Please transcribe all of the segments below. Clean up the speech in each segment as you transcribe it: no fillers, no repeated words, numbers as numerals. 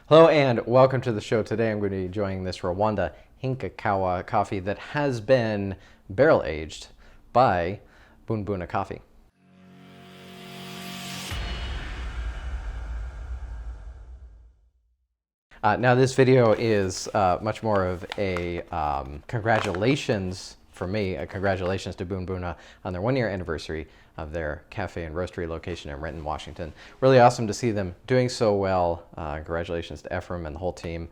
Hello and welcome to the show. Today I'm going to be enjoying this Rwanda Hingakawa coffee that has been barrel aged by Boon Boona Coffee. Now this video is much more of a congratulations for me, congratulations to Boon-Buna on their 1-year anniversary of their cafe and roastery location in Renton, Washington. Really awesome to see them doing so well. Congratulations to Ephraim and the whole team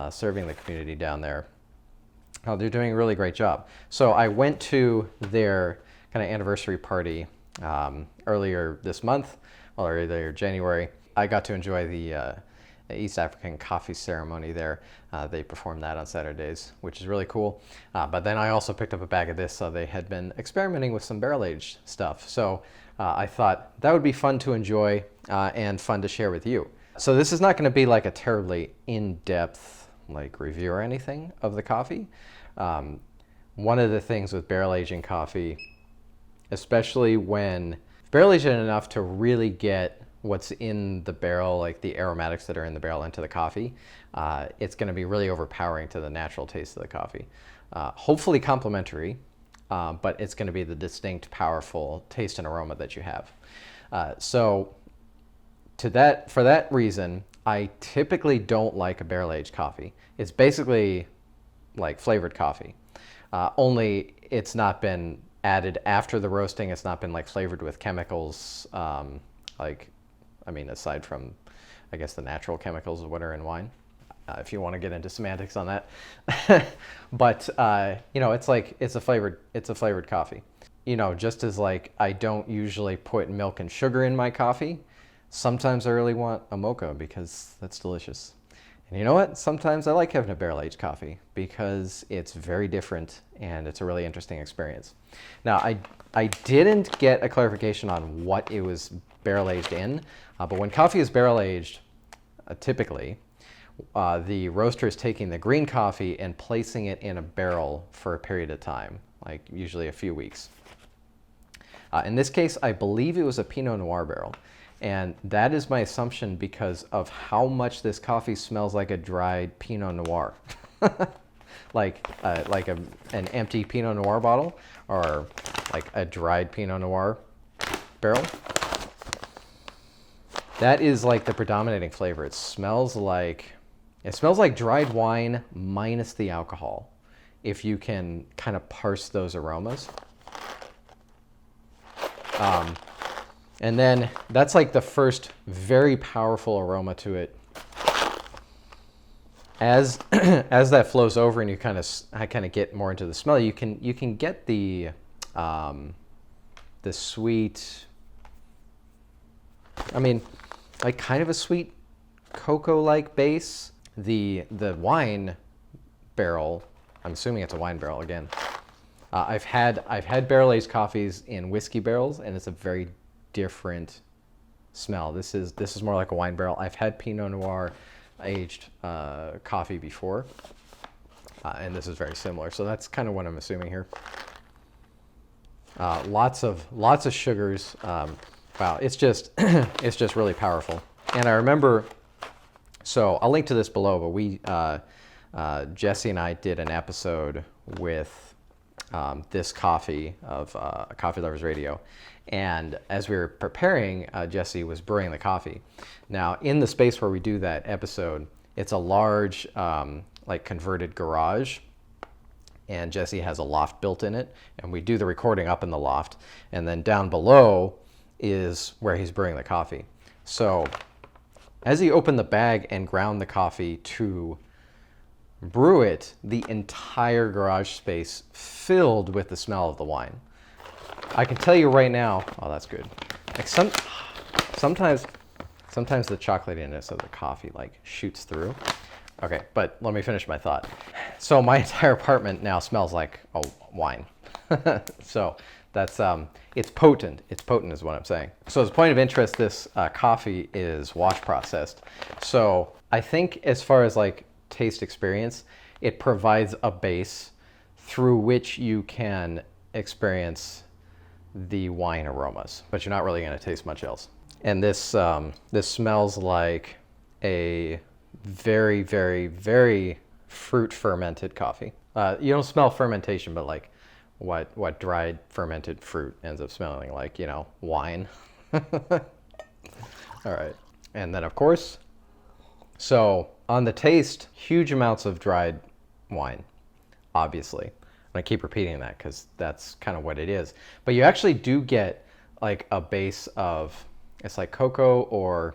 serving the community down there. They're doing a really great job. So I went to their kind of anniversary party earlier this month, or earlier January. I got to enjoy the East African coffee ceremony there. They performed that on Saturdays, which is really cool. But then I also picked up a bag of this. So they had been experimenting with some barrel-aged stuff. So I thought that would be fun to enjoy and fun to share with you. So this is not going to be like a terribly in-depth like review or anything of the coffee. One of the things with barrel aging coffee, especially when barrel aging enough to really get what's in the barrel, like the aromatics that are in the barrel into the coffee, it's going to be really overpowering to the natural taste of the coffee. Hopefully complementary, but it's going to be the distinct, powerful taste and aroma that you have. So for that reason, I typically don't like a barrel-aged coffee. It's basically like flavored coffee, only it's not been added after the roasting. It's not been like flavored with chemicals, aside from, I guess, the natural chemicals of what are in wine, if you want to get into semantics on that. But it's a flavored coffee. Just as like I don't usually put milk and sugar in my coffee, sometimes I really want a mocha because that's delicious. And you know what? Sometimes I like having a barrel-aged coffee because it's very different and it's a really interesting experience. Now, I didn't get a clarification on what it was barrel-aged in, but when coffee is barrel-aged, typically, the roaster is taking the green coffee and placing it in a barrel for a period of time, like usually a few weeks. In this case, I believe it was a Pinot Noir barrel. And that is my assumption because of how much this coffee smells like a dried Pinot Noir. like an empty Pinot Noir bottle or like a dried Pinot Noir barrel. That is like the predominating flavor. It smells like dried wine minus the alcohol, if you can kind of parse those aromas. And then that's like the first very powerful aroma to it. As that flows over and you kind of get more into the smell, you can get the sweet, like kind of a sweet cocoa-like base. The wine barrel, I'm assuming it's a wine barrel again. I've had barrel-aged coffees in whiskey barrels, and it's a very different smell. This is more like a wine barrel. I've had Pinot Noir aged coffee before, and this is very similar. So that's kind of what I'm assuming here. Lots of sugars. Wow, it's just really powerful. And I remember, so I'll link to this below, but we Jesse and I did an episode with this coffee of Coffee Lovers Radio. And as we were preparing, Jesse was brewing the coffee. Now, in the space where we do that episode, it's a large, like converted garage. And Jesse has a loft built in it. And we do the recording up in the loft. And then down below is where he's brewing the coffee. So as he opened the bag and ground the coffee to brew it, the entire garage space filled with the smell of the wine. I can tell you right now, oh, that's good. Like sometimes the chocolatiness of the coffee like shoots through. Okay, but let me finish my thought. So my entire apartment now smells like wine. So that's it's potent. It's potent is what I'm saying. So as a point of interest, this coffee is wash processed. So I think as far as like taste experience, it provides a base through which you can experience the wine aromas, but you're not really going to taste much else. And this smells like a very, very, very fruit fermented coffee. You don't smell fermentation, but like what dried fermented fruit ends up smelling like, you know, wine. All right. And then of course, so on the taste, huge amounts of dried wine, obviously. I keep repeating that because that's kind of what it is. But you actually do get like a base of, it's like cocoa or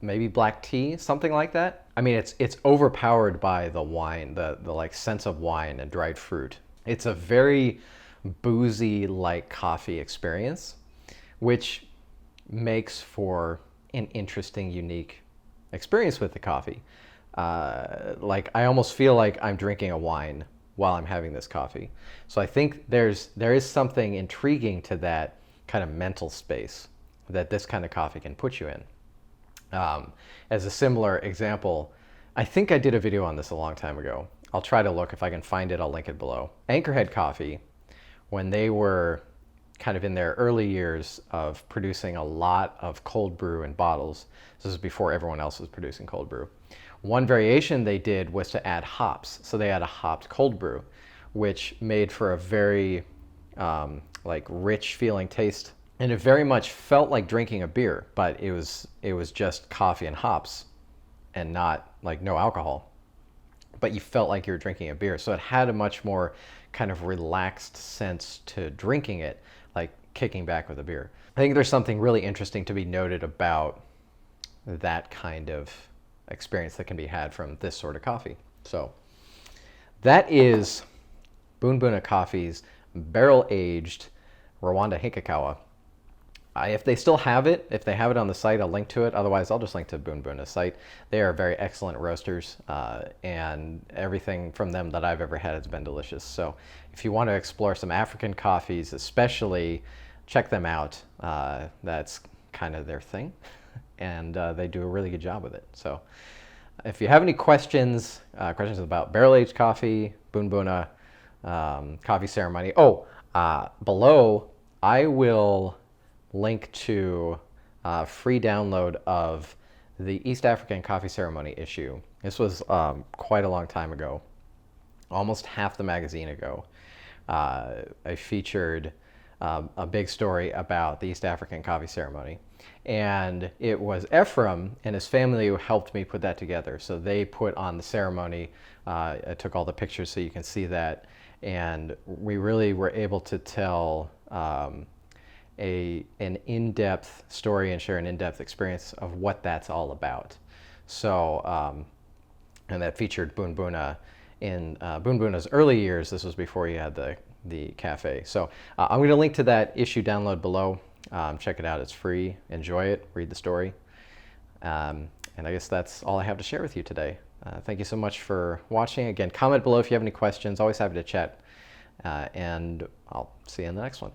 maybe black tea, something like that. I mean, it's overpowered by the wine, the like sense of wine and dried fruit. It's a very boozy like coffee experience, which makes for an interesting, unique experience with the coffee. Like I almost feel like I'm drinking a wine while I'm having this coffee. So I think there is something intriguing to that kind of mental space that this kind of coffee can put you in. As a similar example, I think I did a video on this a long time ago. I'll try to look if I can find it. I'll link it below. Anchorhead Coffee, when they were kind of in their early years of producing a lot of cold brew in bottles, this was before everyone else was producing cold brew. One variation they did was to add hops. So they had a hopped cold brew, which made for a very like rich feeling taste. And it very much felt like drinking a beer, but it was just coffee and hops and not like no alcohol. But you felt like you were drinking a beer. So it had a much more kind of relaxed sense to drinking it, like kicking back with a beer. I think there's something really interesting to be noted about that kind of experience that can be had from this sort of coffee. So that is Boon Boona Coffee's barrel-aged Rwanda Hingakawa. If they still have it, if they have it on the site, I'll link to it. Otherwise, I'll just link to Boon-Buna's site. They are very excellent roasters, and everything from them that I've ever had has been delicious. So if you want to explore some African coffees, especially, check them out. That's kind of their thing, and they do a really good job with it. So if you have any questions, questions about barrel-aged coffee, Boon-Buna, coffee ceremony. Below, I will link to a free download of the East African Coffee Ceremony issue. This was quite a long time ago, almost half the magazine ago. I featured a big story about the East African Coffee Ceremony. And it was Ephraim and his family who helped me put that together. So they put on the ceremony. I took all the pictures so you can see that. And we really were able to tell an in-depth story and share an in-depth experience of what that's all about. So, and that featured Boon-Buna in Boon-Buna's early years. This was before he had the cafe. So I'm going to link to that issue download below. Check it out. It's free. Enjoy it. Read the story. And I guess that's all I have to share with you today. Thank you so much for watching. Again, comment below if you have any questions. Always happy to chat. And I'll see you in the next one.